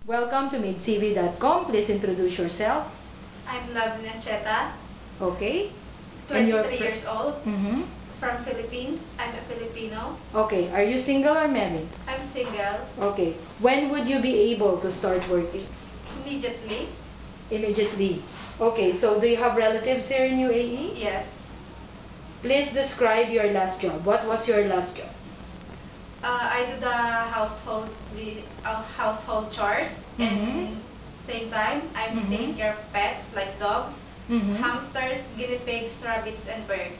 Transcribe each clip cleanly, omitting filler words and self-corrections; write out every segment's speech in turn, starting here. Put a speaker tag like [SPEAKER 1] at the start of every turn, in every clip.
[SPEAKER 1] Welcome to MaidTV.com. Please introduce yourself.
[SPEAKER 2] I'm Love Nacheta,
[SPEAKER 1] Okay.
[SPEAKER 2] 23 years old,
[SPEAKER 1] Mm-hmm.
[SPEAKER 2] from Philippines. I'm a Filipino.
[SPEAKER 1] Okay. Are you single or married?
[SPEAKER 2] I'm single.
[SPEAKER 1] Okay. When would you be able to start working?
[SPEAKER 2] Immediately.
[SPEAKER 1] Immediately. Okay. So do you have relatives here in UAE?
[SPEAKER 2] Yes.
[SPEAKER 1] Please describe your last job. What was your last job?
[SPEAKER 2] I do the household chores, and same time I'm taking care of pets like dogs, hamsters, guinea pigs, rabbits, and birds.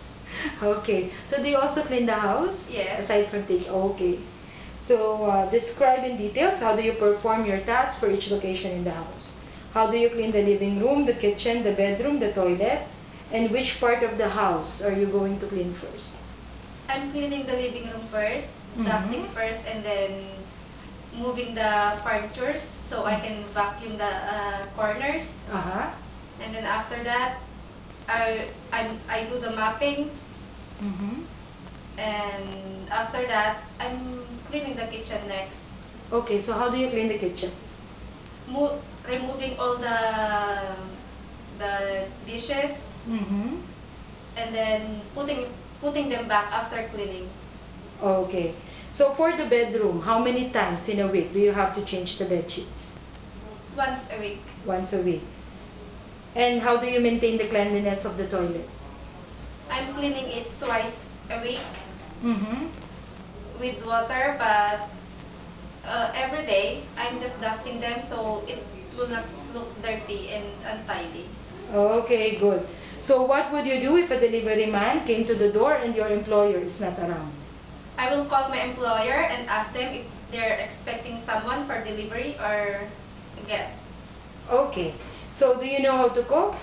[SPEAKER 1] Okay. So do you also clean the house?
[SPEAKER 2] Yes.
[SPEAKER 1] Aside from taking. Okay. So describe in details how do you perform your tasks for each location in the house. How do you clean the living room, the kitchen, the bedroom, the toilet, and which part of the house are you going to clean first?
[SPEAKER 2] I'm cleaning the living room first, dusting first, and then moving the furniture so I can vacuum the corners.
[SPEAKER 1] Uh-huh.
[SPEAKER 2] And then after that, I do the mopping, and after that, I'm cleaning the kitchen next.
[SPEAKER 1] Okay, so how do you clean the kitchen?
[SPEAKER 2] Removing all the dishes, and then putting them back after cleaning.
[SPEAKER 1] Okay. So for the bedroom, how many times in a week do you have to change the bed sheets?
[SPEAKER 2] Once a week.
[SPEAKER 1] Once a week. And how do you maintain the cleanliness of the toilet?
[SPEAKER 2] I'm cleaning it twice a week
[SPEAKER 1] Mm-hmm.
[SPEAKER 2] with water, but every day I'm just dusting them so it will not look dirty and untidy.
[SPEAKER 1] Okay, good. So what would you do if a delivery man came to the door and your employer is not around?
[SPEAKER 2] I will call my employer and ask them if they're expecting someone for delivery or a guest.
[SPEAKER 1] Okay. So do you know how to cook?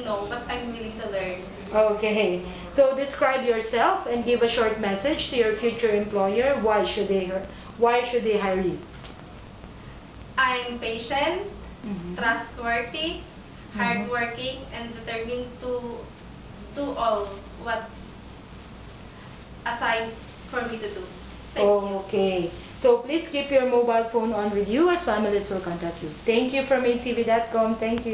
[SPEAKER 2] No, but I'm willing to learn.
[SPEAKER 1] Okay. So describe yourself and give a short message to your future employer. Why should they hire you?
[SPEAKER 2] I'm patient, trustworthy, hardworking, and determined to do all what's assigned for me to do. Thank you.
[SPEAKER 1] Okay. So please keep your mobile phone on with you as families will contact you. Thank you from MaidTV.com. Thank you.